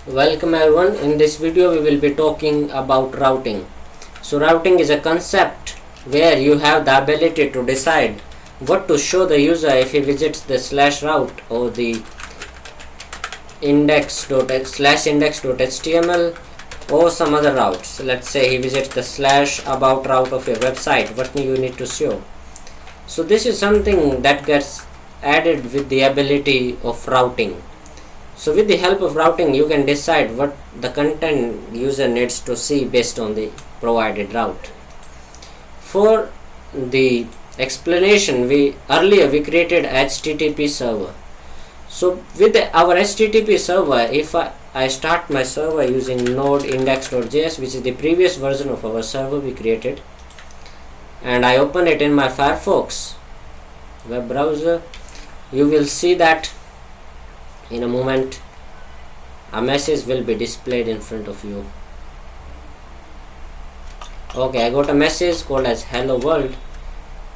Welcome everyone. In this video we will be talking about routing. So routing is a concept where you have the ability to decide what to show the user if he visits the slash route or the index.html or some other routes. Let's say he visits the slash about route of your website. What you need to show. So this is something that gets added with the ability of routing. So with the help of routing you can decide what the content user needs to see based on the provided route. For the explanation, earlier we created HTTP server. So with our HTTP server, if I start my server using node index.js, which is the previous version of our server we created, and I open it in my Firefox web browser, you will see that in a moment a message will be displayed in front of you. Okay, I got a message called as hello world,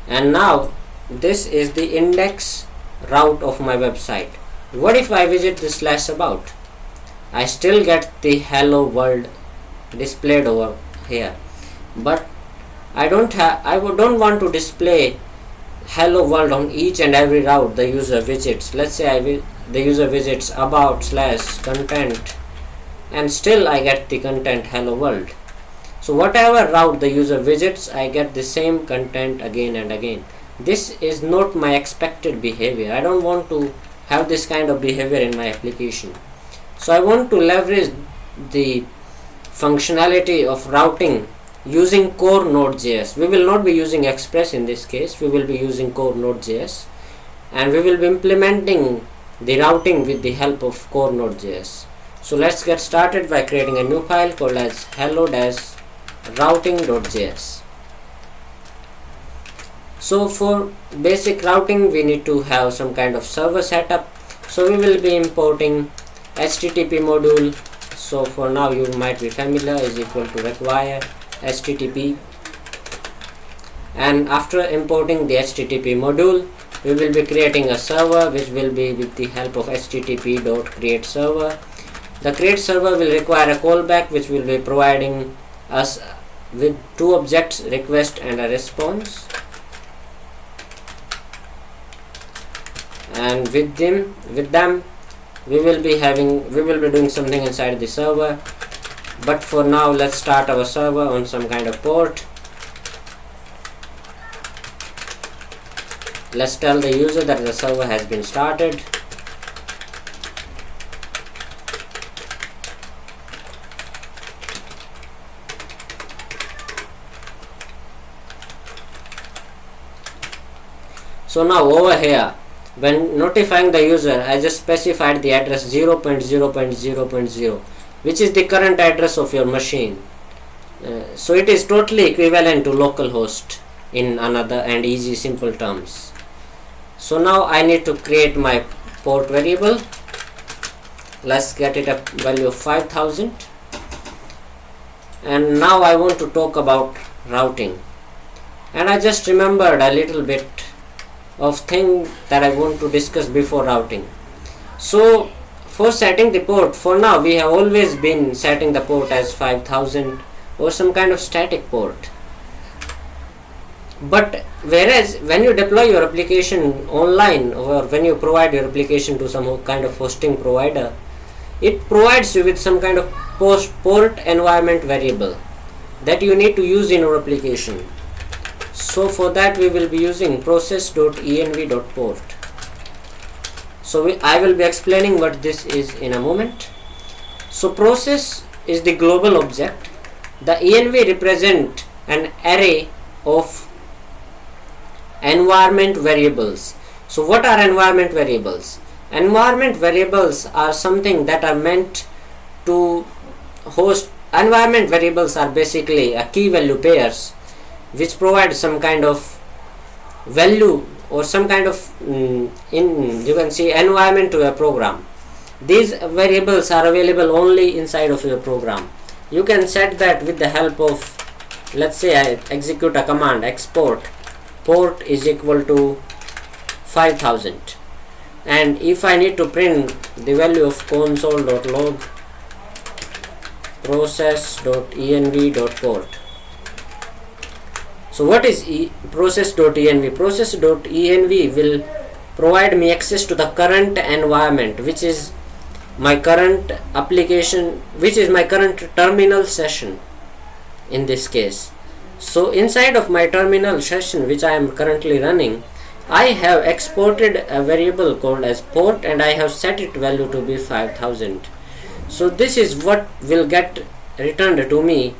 and now this is the index route of my website. What if I visit the slash about? I still get the hello world displayed over here, but I don't want to display hello world on each and every route the user visits. Let's say the user visits about slash content, and still I get the content hello world. So whatever route the user visits, I get the same content again and again. This is not my expected behavior. I don't want to have this kind of behavior in my application. So I want to leverage the functionality of routing using core Node.js. We will not be using Express in this case. We will be using core Node.js, and we will be implementing the routing with the help of core Node.js. So let's get started by creating a new file called as hello-routing.js. So for basic routing we need to have some kind of server setup. So we will be importing HTTP module. So for now you might be familiar, is equal to require HTTP, and after importing the HTTP module we will be creating a server which will be with the help of http.createServer. The create server will require a callback which will be providing us with two objects, request and a response, and with them we will be doing something inside the server. But for now let's start our server on some kind of port. Let's tell the user that the server has been started. So now over here, when notifying the user, I just specified the address 0.0.0.0, which is the current address of your machine. So it is totally equivalent to localhost in another and easy simple terms. So now I need to create my port variable. Let's get it a value of 5000, and now I want to talk about routing, and I just remembered a little bit of thing that I want to discuss before routing. So for setting the port, for now we have always been setting the port as 5000 or some kind of static port. But whereas when you deploy your application online, or when you provide your application to some kind of hosting provider, it provides you with some kind of port environment variable that you need to use in your application. So for that we will be using process.env.port. So I will be explaining what this is in a moment. So process is the global object. The env represent an array of environment variables. So what are environment variables? Environment variables are something that are meant to host. Environment variables are basically a key value pairs which provide some kind of value or some kind of you can see environment to a program. These variables are available only inside of your program. You can set that with the help of, let's say I execute a command export port is equal to 5000, and if I need to print the value of console.log process.env.port. So what is process.env? Process.env will provide me access to the current environment, which is my current application, which is my current terminal session in this case. So inside of my terminal session, which I am currently running, I have exported a variable called as port, and I have set its value to be 5000. So this is what will get returned to me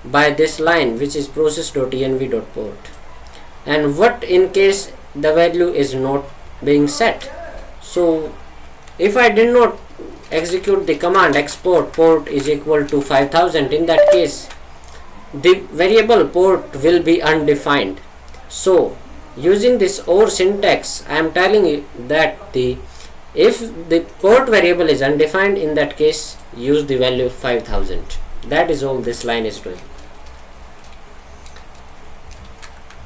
by this line, which is process.env.port. And what in case the value is not being set? So if I did not execute the command export port is equal to 5000, in that case the variable port will be undefined. So using this OR syntax, I am telling you that if the port variable is undefined, in that case use the value 5000. That is all this line is doing.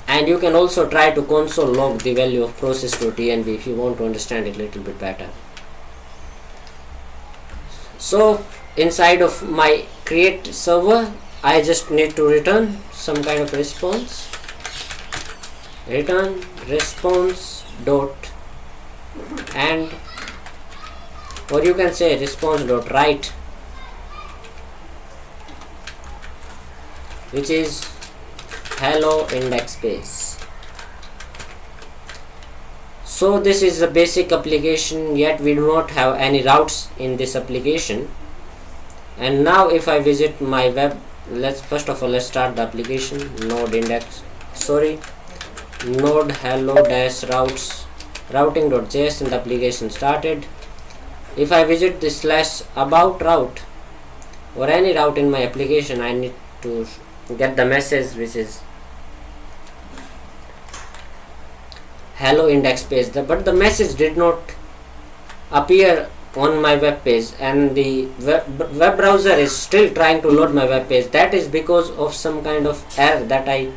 And you can also try to console log the value of process.env if you want to understand it a little bit better. So inside of my create server, I just need to return some kind of response. Return response dot and, or you can say response dot write, which is hello index page. So this is the basic application, yet we do not have any routes in this application. And now if I visit my web, let's start the application. Node hello dash routes routing.js, and the application started. If I visit this /about route or any route in my application, I need to get the message which is hello index page, but the message did not appear on my web page, and the web browser is still trying to load my web page. That is because of some kind of error that I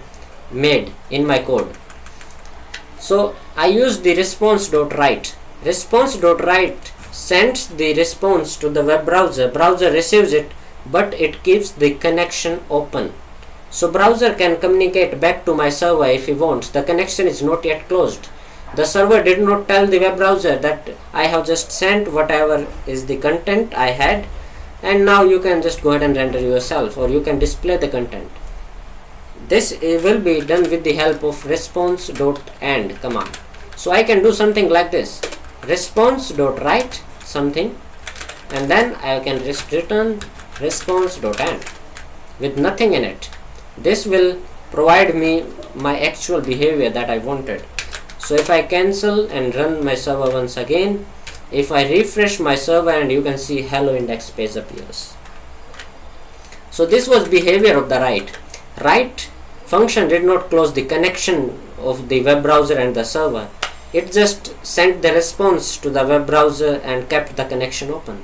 made in my code. So I use the response.write. Response.write sends the response to the web browser. Browser receives it, but it keeps the connection open. So browser can communicate back to my server if he wants. The connection is not yet closed. The server did not tell the web browser that I have just sent whatever is the content I had, and now you can just go ahead and render yourself, or you can display the content. This will be done with the help of response.end command. So I can do something like this: response.write something, and then I can just return response.end with nothing in it. This will provide me my actual behavior that I wanted. So if I cancel and run my server once again, if I refresh my server, and you can see hello index page appears. So this was behavior of the write. Write function did not close the connection of the web browser and the server. It just sent the response to the web browser and kept the connection open.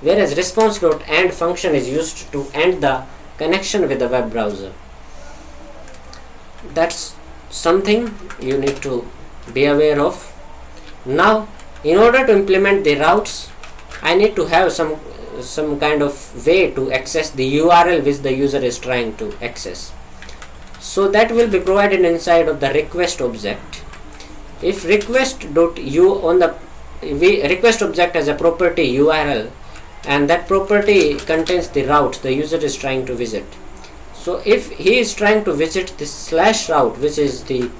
Whereas response.end function is used to end the connection with the web browser. That's something you need to be aware of. Now, in order to implement the routes, I need to have some kind of way to access the URL which the user is trying to access. So that will be provided inside of the request object. If request object has a property URL, and that property contains the route the user is trying to visit. So if he is trying to visit this /route, which is the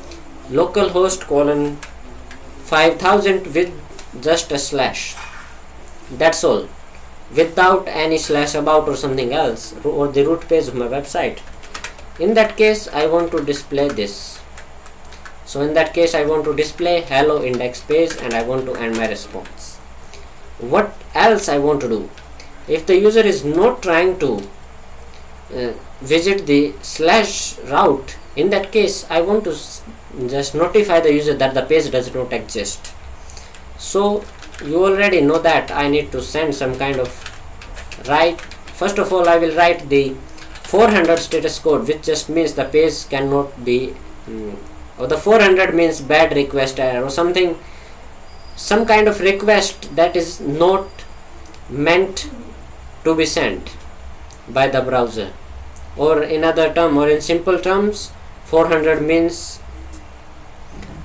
localhost colon 5000 with just a slash, that's all, without any /about or something else, or the root page of my website. In that case, I want to display this. So in that case, I want to display hello index page, and I want to end my response. What else I want to do? If the user is not trying to visit the /route, in that case I want to just notify the user that the page does not exist. So you already know that I need to send some kind of write. First of all, I will write the 400 status code, which just means the page cannot be or the 400 means bad request error or something, some kind of request that is not meant to be sent. by the browser, or in other term, or in simple terms, 400 means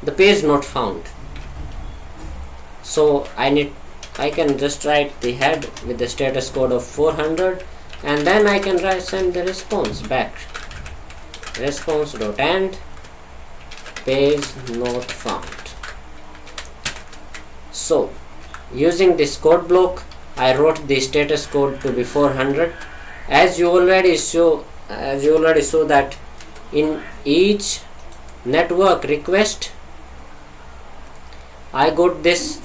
the page not found. So I can just write the head with the status code of 400, and then I can send the response back. Response.end page not found. So using this code block, I wrote the status code to be 400. As you already saw that in each network request I got this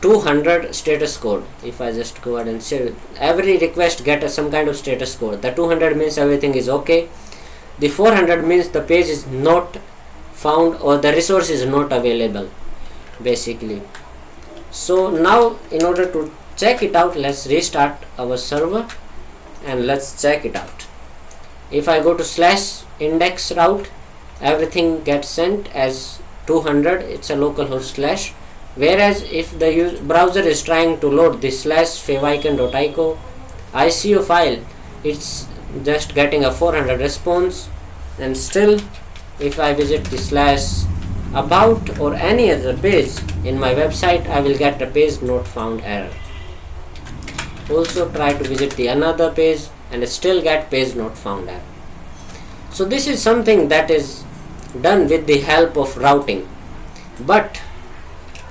200 status code. If I just go ahead and say every request get some kind of status code. The 200 means everything is okay. The 400 means the page is not found or the resource is not available, basically. So now in order to check it out, let's restart our server and let's check it out. If I go to /index route, everything gets sent as 200. It's a localhost slash. Whereas if the browser is trying to load the /favicon.ico ICO file, it's just getting a 400 response. And still, if I visit the /about or any other page in my website, I will get a page not found error. Also try to visit the another page and still get page not found error. So this is something that is done with the help of routing. But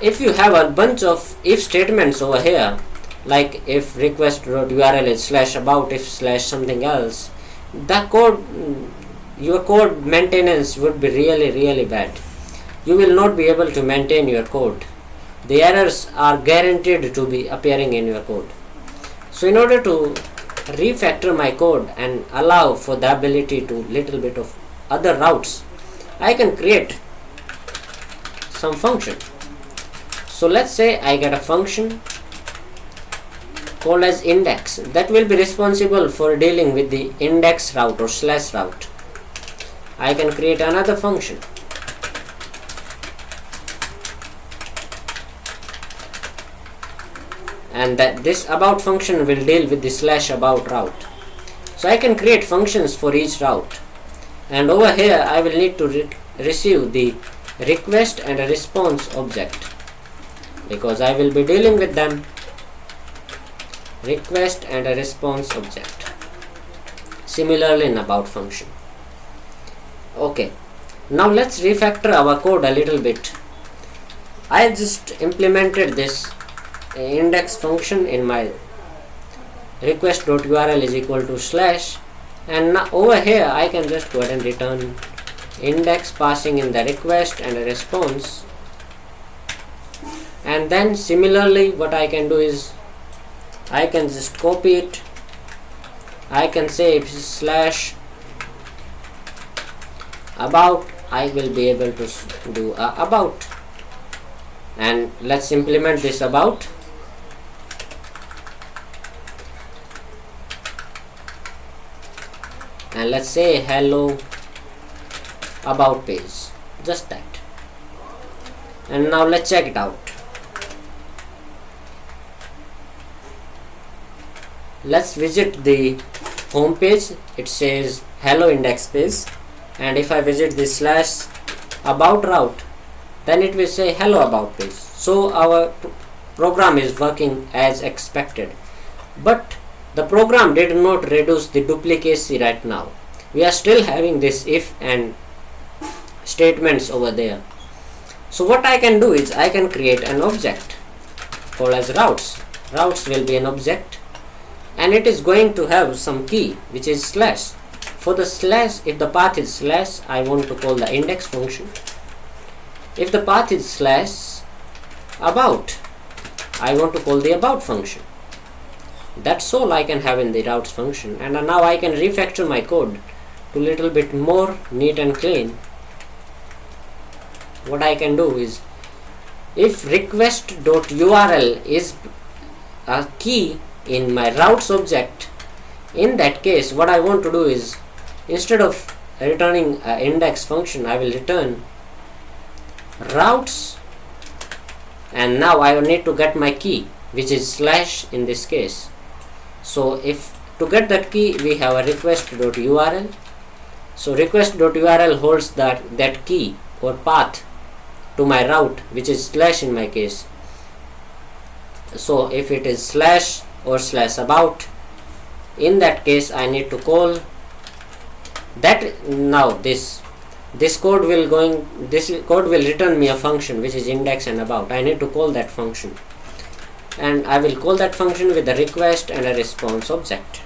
if you have a bunch of if statements over here, like if request.url is /about if /something else, your code maintenance would be really bad. You will not be able to maintain your code. The errors are guaranteed to be appearing in your code. So in order to refactor my code and allow for the ability to little bit of other routes, I can create some function. So let's say I get a function called as index that will be responsible for dealing with the index route or /route. I can create another function and that this about function will deal with the /about route. So I can create functions for each route, and over here I will need to receive the request and a response object because I will be dealing with them. Request and a response object. Similarly in about function. Okay, now let's refactor our code a little bit. I just implemented this index function in my request.url is equal to / and now over here I can just go ahead and return index passing in the request and a response. And then similarly what I can do is I can just copy it. I can say if /about, I will be able to do about, and let's implement this about. And let's say hello about page, just that. And now let's check it out. Let's visit the home page. It says hello index page, and if I visit this /about route, then it will say hello about page. So our program is working as expected, but the program did not reduce the duplicacy right now. We are still having this if and statements over there. So what I can do is I can create an object called as routes. Routes will be an object, and it is going to have some key which is /. For the /, if the path is /, I want to call the index function. If the path is /about, I want to call the about function. That's all I can have in the routes function. And now I can refactor my code to little bit more neat and clean. What I can do is if request.url is a key in my routes object, in that case what I want to do is instead of returning an index function, I will return routes, and now I will need to get my key which is / in this case. So if To get that key, we have a request.url. So request.url holds that key or path to my route, which is slash in my case. So if it is slash or slash about, in that case I need to call that. Now this code will return me a function which is index and about. I need to call that function, and I will call that function with a request and a response object.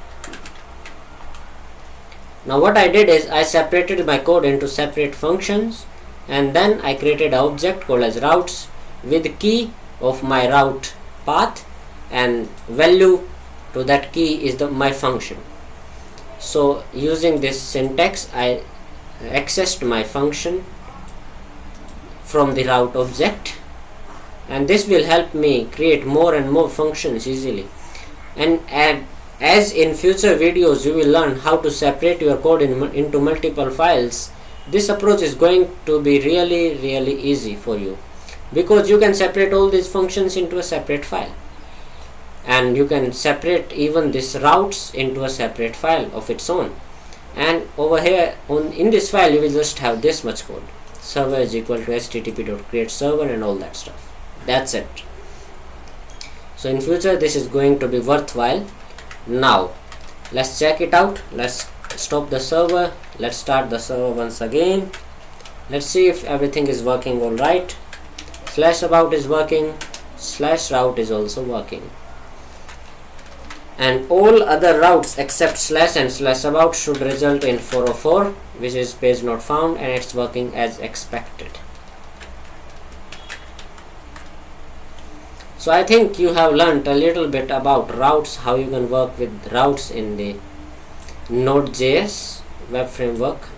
Now what I did is I separated my code into separate functions, and then I created an object called as routes with the key of my route path, and value to that key is my function. So using this syntax, I accessed my function from the route object, and this will help me create more and more functions easily. And as in future videos you will learn how to separate your code into multiple files, this approach is going to be really easy for you, because you can separate all these functions into a separate file, and you can separate even these routes into a separate file of its own. And over here in this file you will just have this much code: server is equal to http.create server and all that stuff. That's it. So in future this is going to be worthwhile. Now let's check it out. Let's stop the server. Let's start the server once again. Let's see if everything is working all right. Slash about is working, slash route is also working, and all other routes except slash and slash about should result in 404, which is page not found, and it's working as expected. So I think you have learned a little bit about routes, how you can work with routes in the Node.js web framework.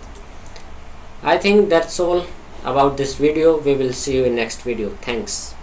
I think that's all about this video. We will see you in next video. Thanks.